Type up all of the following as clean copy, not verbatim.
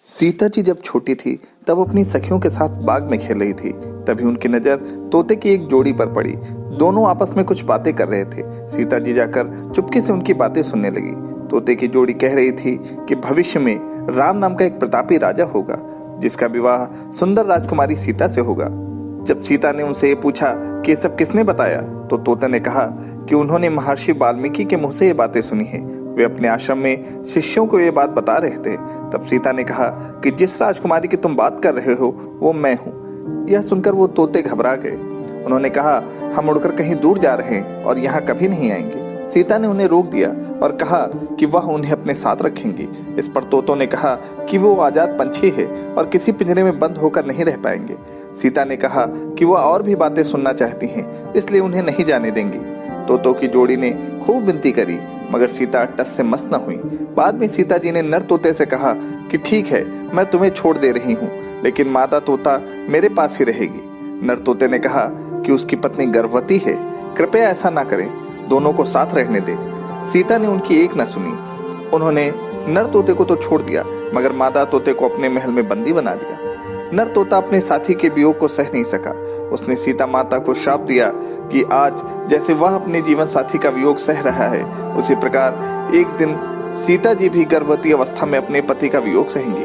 सीता जी जब छोटी थी तब अपनी सखियों के साथ बाग में खेल रही थी। तभी उनकी नजर तोते की एक जोड़ी पर पड़ी। दोनों आपस में कुछ बातें कर रहे थे। सीता जी जाकर चुपके से उनकी बातें सुनने लगी। तोते की जोड़ी कह रही थी कि भविष्य में राम नाम का एक प्रतापी राजा होगा जिसका विवाह सुंदर राजकुमारी सीता से होगा। जब सीता ने उनसे ये पूछा कि ये सब किसने बताया, तो तोते ने कहा कि उन्होंने महर्षि वाल्मीकि के मुंह से ये बातें सुनी हैं। वे अपने आश्रम में शिष्यों को ये बात बता रहे थे। तब सीता ने कहा कि जिस राजकुमारी की तुम बात कर रहे हो वो मैं हूँ। यह सुनकर वो तोते घबरा गए। उन्होंने कहा, हम उड़कर कहीं दूर जा रहे हैं और यहाँ कभी नहीं आएंगे। सीता ने उन्हें रोक दिया और कहा कि वह उन्हें अपने साथ रखेंगी। इस पर तोतों ने कहा कि वो आजाद पंछी है और किसी पिंजरे में बंद होकर नहीं रह पाएंगे। सीता ने कहा कि वह और भी बातें सुनना चाहती हैं, इसलिए उन्हें नहीं जाने देंगी। तोतों की जोड़ी ने खूब विनती करी मगर सीता टस से मस न हुई। बाद में सीता जी ने नर तोते से कहा कि ठीक है, मैं तुम्हें छोड़ दे रही हूँ, लेकिन मादा तोता मेरे पास ही रहेगी। नर तोते ने कहा कि उसकी पत्नी गर्भवती है, कृपया ऐसा ना करें, दोनों को साथ रहने दे। सीता ने उनकी एक न सुनी। उन्होंने नर तोते को तो छोड़ दिया मगर मादा तोते को अपने महल में बंदी बना लिया। नर तोता अपने साथी के वियोग को सह नहीं सका। उसने सीता माता को श्राप दिया कि आज जैसे वह अपने जीवन साथी का वियोग सह रहा है, उसी प्रकार एक दिन सीता जी भी गर्भवती अवस्था में अपने पति का वियोग सहेंगी।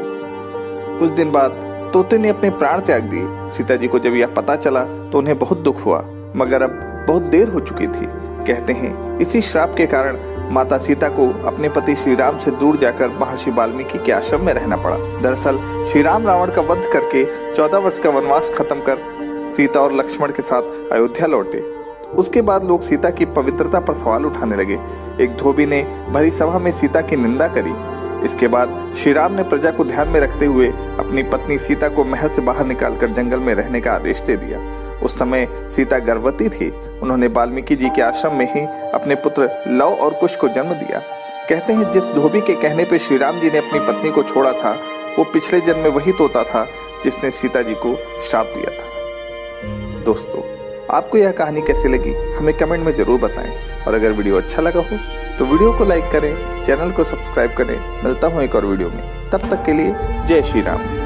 कुछ दिन बाद तोते ने अपने प्राण त्याग दिए। सीता जी को जब यह पता चला तो उन्हें बहुत दुख हुआ, मगर अब बहुत देर हो चुकी थी। कहते हैं इसी श्राप के कारण माता सीता को अपने पति श्री राम से दूर जाकर महर्षि वाल्मीकि के आश्रम में रहना पड़ा। दरअसल श्री राम रावण का वध करके 14 वर्ष का वनवास खत्म कर सीता और लक्ष्मण के साथ अयोध्या लौटे। उसके बाद लोग सीता की पवित्रता पर सवाल उठाने लगे। एक धोबी ने भरी सभा में सीता की निंदा करी। इसके बाद श्री राम ने प्रजा को ध्यान में रखते हुए अपनी पत्नी सीता को महल से बाहर निकालकर जंगल में रहने का आदेश दे दिया। उस समय सीता गर्भवती थी। उन्होंने वाल्मीकि जी के आश्रम में ही अपने पुत्र लव और कुश को जन्म दिया। कहते हैं जिस धोबी के कहने पर श्री राम जी ने अपनी पत्नी को छोड़ा था, वो पिछले जन्म में वही तोता था जिसने सीता जी को श्राप दिया था। दोस्तों, आपको यह कहानी कैसी लगी हमें कमेंट में जरूर बताएं, और अगर वीडियो अच्छा लगा हो तो वीडियो को लाइक करें, चैनल को सब्सक्राइब करें। मिलता हूं एक और वीडियो में, तब तक के लिए जय श्री राम।